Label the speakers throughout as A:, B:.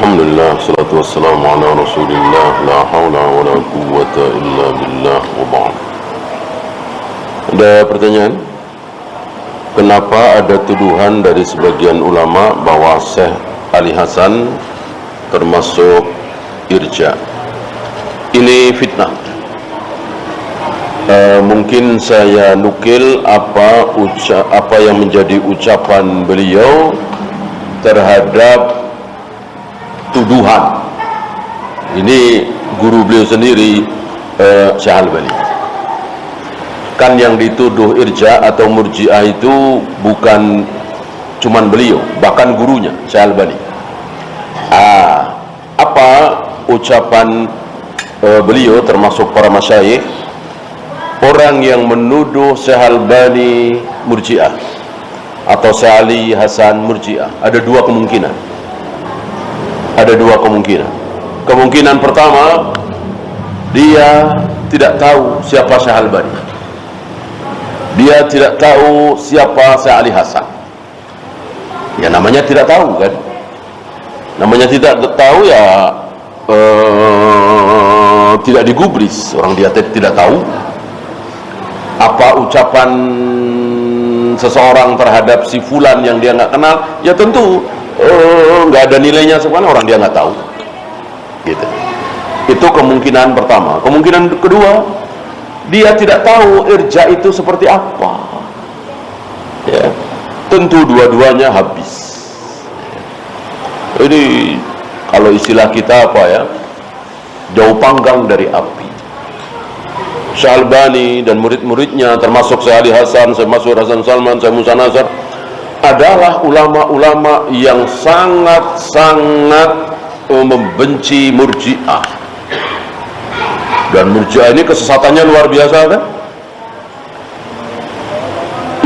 A: Alhamdulillah, salatu wassalamu ala rasulillah, la hawla wa la quwwata illa billah, wa ba'd. Ada pertanyaan? Kenapa ada tuduhan dari sebagian ulama bahwa Syekh Ali Hasan termasuk irja? Ini fitnah. Mungkin saya nukil apa yang menjadi ucapan beliau terhadap tuduhan. Ini guru beliau sendiri, Syekh Al-Albani. Kan yang dituduh irja atau murji'ah itu bukan cuman beliau, bahkan gurunya Syekh Al-Albani. Apa ucapan beliau termasuk para masyayikh? Orang yang menuduh Syekh Al-Albani murji'ah atau Syekh Ali Hasan murji'ah, ada dua kemungkinan. Kemungkinan pertama, dia tidak tahu siapa Syekh Al-Albani. Dia tidak tahu siapa Syekh Ali Hasan. Ya namanya tidak tahu kan. Namanya tidak tahu ya tidak digubris. Orang dia tidak tahu. Apa ucapan seseorang terhadap si fulan yang dia nggak kenal, ya tentu nggak ada nilainya sebenarnya, orang dia nggak tahu gitu. Itu kemungkinan pertama. Kemungkinan kedua, dia tidak tahu irja itu seperti apa ya, tentu dua-duanya habis. Jadi kalau istilah kita apa ya, jauh panggang dari api. Syekh Al-Albani dan murid-muridnya termasuk Syekh Ali Hasan, Syekh Mas'ud Hasan Salman, Syekh Musa Nazar adalah ulama-ulama yang sangat-sangat membenci murji'ah. Dan murji'ah ini kesesatannya luar biasa kan?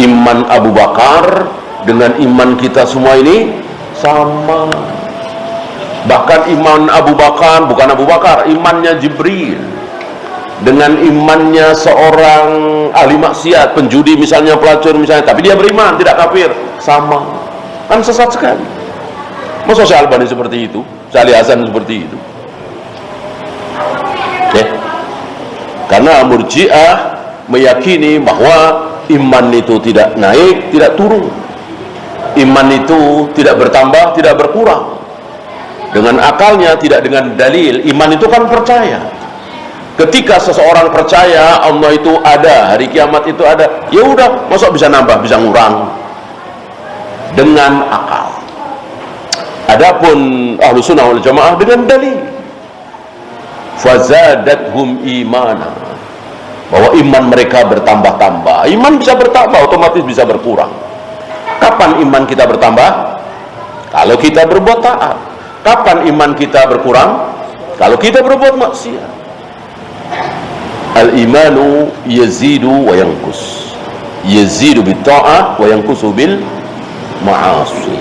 A: Iman Abu Bakar dengan iman kita semua ini sama. Bahkan iman Abu Bakar, bukan Abu Bakar, imannya Jibril dengan imannya seorang ahli maksiat, penjudi misalnya, pelacur misalnya, tapi dia beriman, tidak kafir, sama. Kan sesat sekali. Masa Syekh Al-Albani seperti itu, Syekh Ali Hasan seperti itu ya? Karena murji'ah meyakini bahwa iman itu tidak naik, tidak turun. Iman itu tidak bertambah, tidak berkurang. Dengan akalnya, tidak dengan dalil. Iman itu kan percaya. Ketika seseorang percaya Allah itu ada, hari kiamat itu ada, ya udah, masa bisa nambah, bisa ngurang dengan akal. Adapun Ahlus Sunnah wal Jamaah dengan dalil, fazadathum imana, bahwa iman mereka bertambah-tambah. Iman bisa bertambah, otomatis bisa berkurang. Kapan iman kita bertambah? Kalau kita berbuat taat. Kapan iman kita berkurang? Kalau kita berbuat maksiat. Al-imanu yazidu wa yankus, yazidu bil ta'ah wa yankusu bil ma'asi.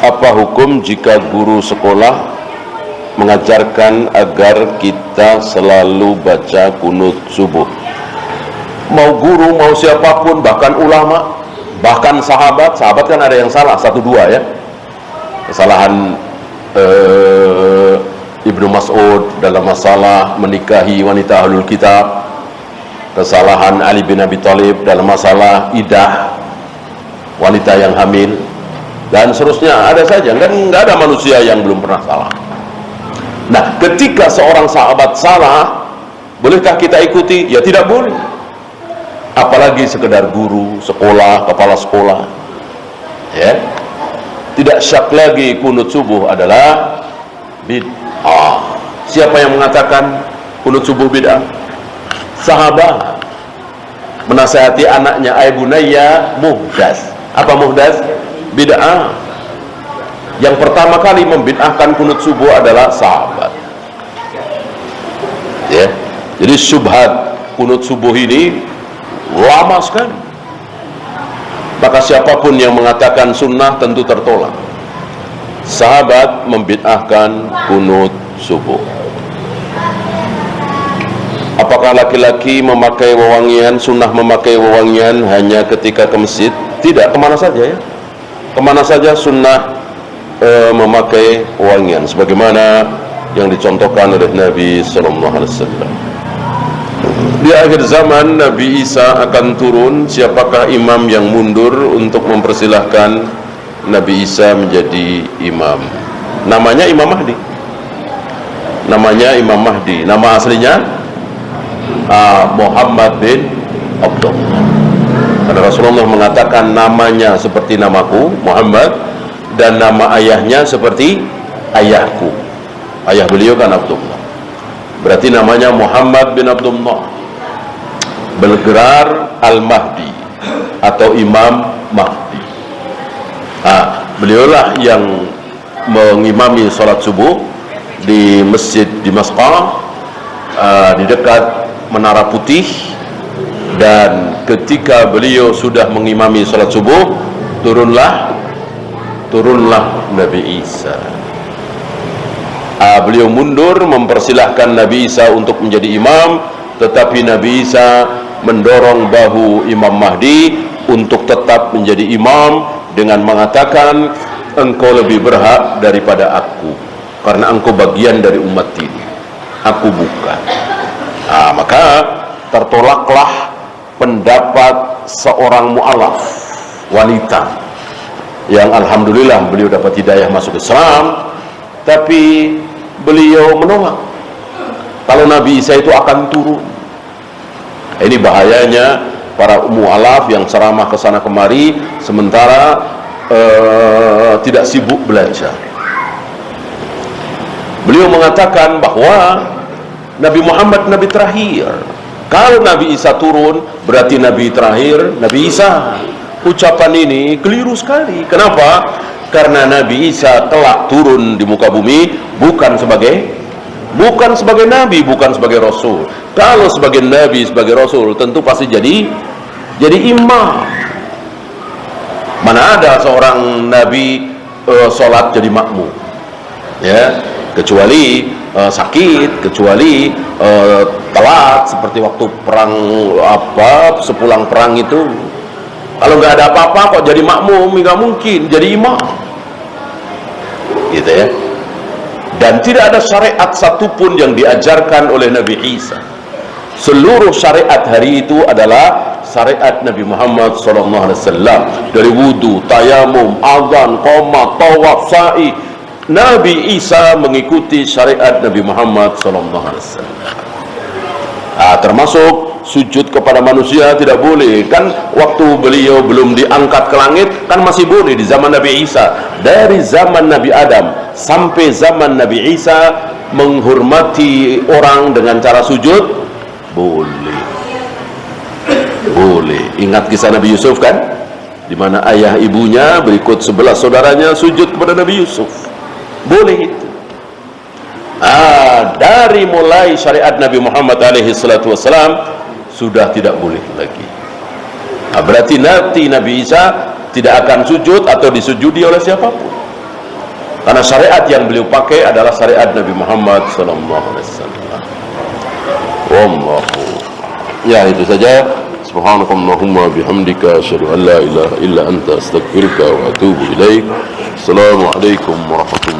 A: Apa hukum jika guru sekolah mengajarkan agar kita selalu baca kunut subuh? Mau guru, mau siapapun, bahkan ulama, bahkan sahabat kan ada yang salah, satu dua ya. Kesalahan Ibnu Mas'ud dalam masalah menikahi wanita ahlul kitab, kesalahan Ali bin Abi Thalib dalam masalah idah wanita yang hamil, dan seterusnya. Ada saja, nggak ada manusia yang belum pernah salah. Nah, ketika seorang sahabat salah, bolehkah kita ikuti? Ya tidak boleh. Apalagi sekedar guru sekolah, kepala sekolah ya. Tidak syak lagi kunut subuh adalah bid'ah. Siapa yang mengatakan kunut subuh bid'ah? Sahabat menasihati anaknya, ay bunayya muhdas. Apa muhdas? Bid'ah. Yang pertama kali membid'ahkan kunut subuh adalah sahabat ya. Jadi syubhat kunut subuh ini lama sekali. Maka siapapun yang mengatakan sunnah tentu tertolak. Sahabat membid'ahkan kunut subuh. Apakah laki-laki memakai wewangian, sunnah memakai wewangian hanya ketika ke masjid? Tidak, kemana saja ya, kemana saja sunnah memakai wangian sebagaimana yang dicontohkan oleh Nabi Sallallahu Alaihi Wasallam. Di akhir zaman Nabi Isa akan turun. Siapakah imam yang mundur untuk mempersilahkan Nabi Isa menjadi imam? Namanya Imam Mahdi. Namanya Imam Mahdi. Nama aslinya Muhammad bin Abdullah. Karena Rasulullah mengatakan namanya seperti namaku Muhammad, dan nama ayahnya seperti ayahku. Ayah beliau kan Abdullah. Berarti namanya Muhammad bin Abdullah, bergelar Al-Mahdi atau Imam Mahdi. Beliaulah yang mengimami sholat subuh di masjid di Masqah, di dekat Menara Putih. Dan ketika beliau sudah mengimami sholat subuh, turunlah Nabi Isa. Beliau mundur mempersilahkan Nabi Isa untuk menjadi imam, tetapi Nabi Isa mendorong bahu Imam Mahdi untuk tetap menjadi imam dengan mengatakan, engkau lebih berhak daripada aku karena engkau bagian dari umat ini, aku bukan. Maka tertolaklah pendapat seorang mu'alaf wanita yang alhamdulillah beliau dapat hidayah masuk Islam, tapi beliau menolak kalau Nabi Isa itu akan turun. Ini bahayanya para mu'alaf yang ceramah kesana kemari sementara tidak sibuk belajar. Beliau mengatakan bahwa Nabi Muhammad Nabi terakhir. Kalau Nabi Isa turun, berarti Nabi terakhir Nabi Isa. Ucapan ini keliru sekali. Kenapa? Karena Nabi Isa kelak turun di muka bumi bukan sebagai Nabi, bukan sebagai Rasul. Kalau sebagai Nabi, sebagai Rasul, tentu pasti jadi imam. Mana ada seorang Nabi sholat jadi makmum, ya, kecuali sakit, kecuali telat seperti waktu perang sepulang perang itu. Kalau nggak ada apa-apa kok jadi makmum, nggak mungkin jadi imam, gitu ya. Dan tidak ada syariat satupun yang diajarkan oleh Nabi Isa. Seluruh syariat hari itu adalah syariat Nabi Muhammad SAW. Dari wudu, tayamum, azan, qomat, tawaf, sa'i, Nabi Isa mengikuti syariat Nabi Muhammad SAW. Termasuk sujud kepada manusia tidak boleh. Kan waktu beliau belum diangkat ke langit kan masih boleh di zaman Nabi Isa. Dari zaman Nabi Adam sampai zaman Nabi Isa menghormati orang dengan cara sujud boleh. Ingat kisah Nabi Yusuf kan, di mana ayah ibunya berikut 11 saudaranya sujud kepada Nabi Yusuf. Boleh itu. Dari mulai syariat Nabi Muhammad SAW sudah tidak boleh lagi. Berarti nanti Nabi Isa tidak akan sujud atau disujudi oleh siapapun, karena syariat yang beliau pakai adalah syariat Nabi Muhammad SAW. Wallahu. Ya, itu saja. Subhanakallahumma bihamdika asyhadu an la ilaha illa anta astaghfiruka wa atubu ilaik. Assalamualaikum warahmatullahi